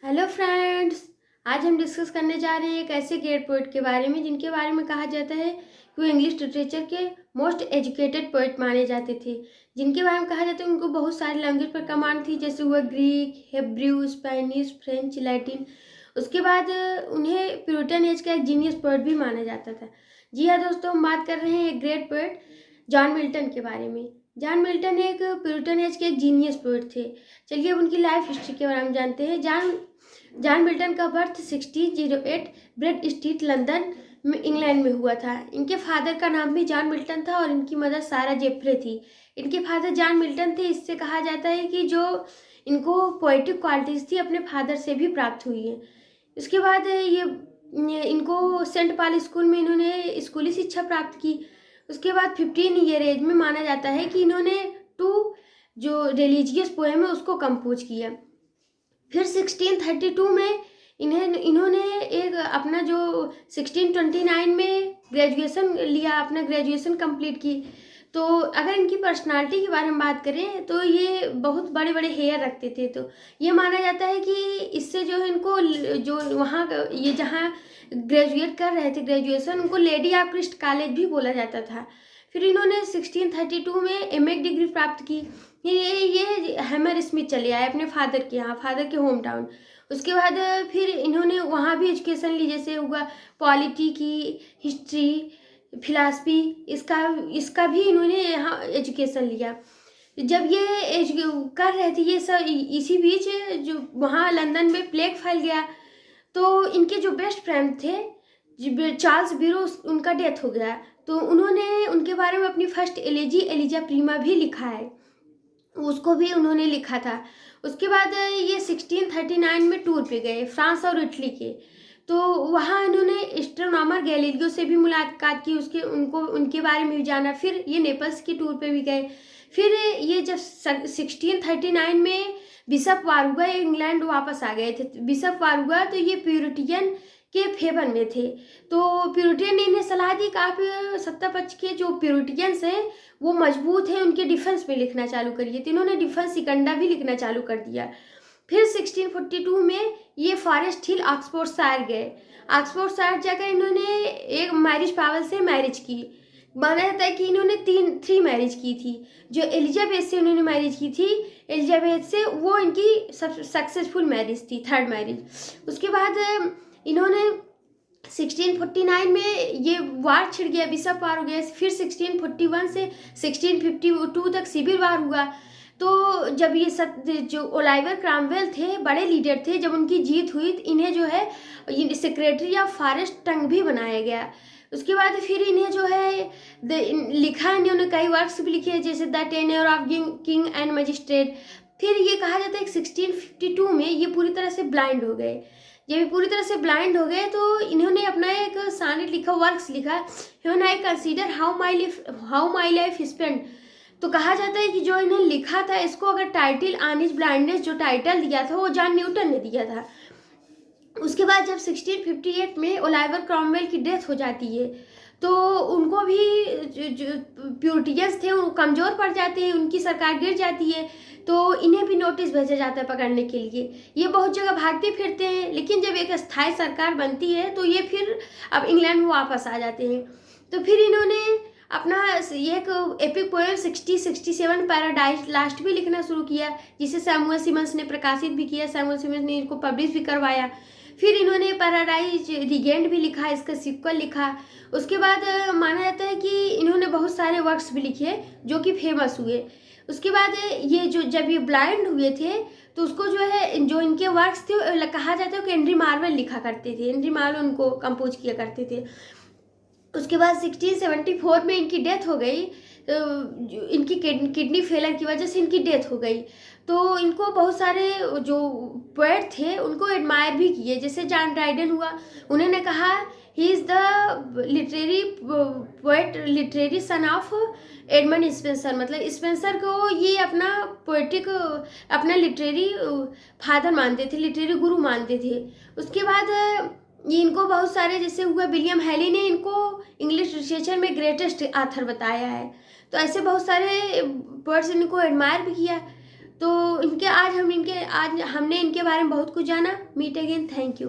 Hello friends. आज हम discuss करने जा रहे हैं एक ऐसे ग्रेट पोइट के बारे में जिनके बारे में कहा जाता है कि वो इंग्लिश लिटरेचर के मोस्ट एजुकेटेड पोइट माने जाते थे। जिनके बारे में कहा जाता है उनको बहुत सारे लैंग्वेज पर कमांड थी, जैसे हुआ Greek, Hebrew, Spanish, French, Latin. उसके बाद उन्हें प्यूरिटन एज का एक जीनियस पोइट भी माना जाता था। जी हाँ दोस्तों, हम बात कर रहे हैं एक ग्रेट पोइट जॉन मिल्टन के बारे में। जॉन मिल्टन एक प्यूरिटन एज के एक जीनियस पोइट थे। चलिए अब उनकी लाइफ हिस्ट्री के बारे में जानते हैं। जॉन मिल्टन का बर्थ 1608 ब्रेड स्ट्रीट लंदन में इंग्लैंड में हुआ था। इनके फादर का नाम भी जॉन मिल्टन था और इनकी मदर सारा जेफ्रे थी। इनके फादर जॉन मिल्टन थे। इससे कहा जाता है कि जो इनको पोएटिक क्वालिटीज थी अपने फादर से भी प्राप्त हुई है। इसके बाद ये इनको सेंट पॉल स्कूल में इन्होंने स्कूली शिक्षा प्राप्त की। उसके बाद 15 ईयर एज में माना जाता है कि इन्होंने 2 जो रिलीजियस पोएम है उसको कंपोज किया। फिर 1632 में इन्होंने एक अपना जो 1629 में ग्रेजुएशन लिया, अपना ग्रेजुएशन कंप्लीट की। तो अगर इनकी पर्सनालिटी के बारे में बात करें तो ये बहुत बड़े बड़े हेयर रखते थे। तो ये माना जाता है कि इससे जो है इनको जो वहाँ ये जहाँ ग्रेजुएट कर रहे थे ग्रेजुएशन, उनको लेडी ऑफ क्रिस्ट कॉलेज भी बोला जाता था। फिर इन्होंने 1632 में एमए डिग्री प्राप्त की। ये हैमर स्मिथ चले आए अपने फादर के यहाँ, फादर के होम टाउन। उसके बाद फिर इन्होंने वहाँ भी एजुकेशन ली, जैसे हुआ पॉलिटी की, हिस्ट्री, फिलासफी, इसका भी इन्होंने यहाँ एजुकेशन लिया। जब ये कर रहे थे ये सब, इसी बीच जो वहाँ लंदन में प्लेग फैल गया। तो इनके जो बेस्ट फ्रेंड थे चार्ल्स बीरो, उनका डेथ हो गया। तो उन्होंने उनके बारे में अपनी फर्स्ट एलेजी एलिजा प्रीमा भी लिखा है, उसको भी उन्होंने लिखा था। उसके बाद ये 1639 में टूर पे गए फ्रांस और इटली के। तो वहाँ इन्होंने एस्ट्रोनॉमर गैलीलियो से भी मुलाकात की, उनके बारे में भी जाना। फिर ये नेपल्स की टूर पे भी गए। फिर ये जब 1639 में बिशप वारुगा इंग्लैंड वापस आ गए थे। बिशप वारुगा तो ये प्यूरिटियन के फेवर में थे। तो प्यूरिटियन ने इन्हें सलाह दी कि आप सत्ता पक्ष के जो प्यूरिटियंस हैं वो मजबूत है, उनके डिफेंस पे लिखना चालू करिए। तो इन्होंने डिफेंस सिकंडा भी लिखना चालू कर दिया। फिर 1642 में ये फॉरेस्ट हिल ऑक्सफोर्डशायर गए। ऑक्सफोर्डशायर जाकर इन्होंने एक मैरिज पावल से मैरिज की। माना जाता है कि इन्होंने थ्री मैरिज की थी। जो एलिजाबेथ से उन्होंने मैरिज की थी, एलिजाबेथ से, वो इनकी सब सक्सेसफुल मैरिज थी, थर्ड मैरिज। उसके बाद इन्होंने 1649 में ये वार छिड़ गया, बिशप वार हो गया। फिर 1641 से 1652 तक सिविल वार हुआ। तो जब ये सब जो ओलिवर क्रॉमवेल थे, बड़े लीडर थे, जब उनकी जीत हुई तो इन्हें जो है सेक्रेटरी ऑफ फॉरेस्ट टंग भी बनाया गया। उसके बाद फिर इन्हें जो है लिखा, इन्होंने कई वर्क्स भी लिखे, जैसे the tenure of king and magistrate. फिर ये कहा जाता है कि 1652 में ये पूरी तरह से ब्लाइंड हो गए। जब ये पूरी तरह से ब्लाइंड हो गए तो इन्होंने अपना एक सानेट लिखा, वर्क्स लिखा, when I consider how my life spend. तो कहा जाता है कि जो इन्हें लिखा था, इसको अगर टाइटल ऑन हिज ब्लाइंडनेस जो टाइटल दिया था वो जॉन न्यूटन ने दिया था। उसके बाद जब 1658 में ओलिवर क्रॉमवेल की डेथ हो जाती है तो उनको भी जो प्यूरिटियंस थे वो कमज़ोर पड़ जाते हैं, उनकी सरकार गिर जाती है। तो इन्हें भी नोटिस भेजा जाता है पकड़ने के लिए। ये बहुत जगह भागते फिरते हैं, लेकिन जब एक स्थायी सरकार बनती है तो ये फिर अब इंग्लैंड में वापस आ जाते हैं। तो फिर इन्होंने अपना ये एक एपिक पोएम 6067 पैराडाइज लास्ट भी लिखना शुरू किया, जिसे सैमुअल सिमंस ने प्रकाशित भी किया। सैमुअल सिमंस ने इनको पब्लिश भी करवाया। फिर इन्होंने पैराडाइज रिगेंड भी लिखा, इसका सिक्वल लिखा। उसके बाद माना जाता है कि इन्होंने बहुत सारे वर्क्स भी लिखे जो कि फेमस हुए। उसके बाद ये जब ये ब्लाइंड हुए थे तो उसको जो है, जो इनके वर्क्स थे, कहा जाता है कि हेनरी मार्वेल लिखा करते थे, हेनरी मार्वेल उनको कंपोज किया करते थे। उसके बाद 1674 में इनकी डेथ हो गई। इनकी किडनी फेलर की वजह से इनकी डेथ हो गई। तो इनको बहुत सारे जो पोएट थे उनको एडमायर भी किए, जैसे जॉन ड्राइडन हुआ। उन्होंने कहा he is the literary poet, literary son of Edmund Spenser. मतलब स्पेंसर को ये अपना पोएटिक, अपना लिटरेरी फादर मानते थे, लिटरेरी गुरु मानते थे। उसके बाद ये इनको बहुत सारे, जैसे हुआ विलियम हैली ने इनको इंग्लिश लिटरेचर में ग्रेटेस्ट ऑथर बताया है। तो ऐसे बहुत सारे पोएट्स इनको एडमायर भी किया। तो आज हमने इनके बारे में बहुत कुछ जाना। Meet again, thank you.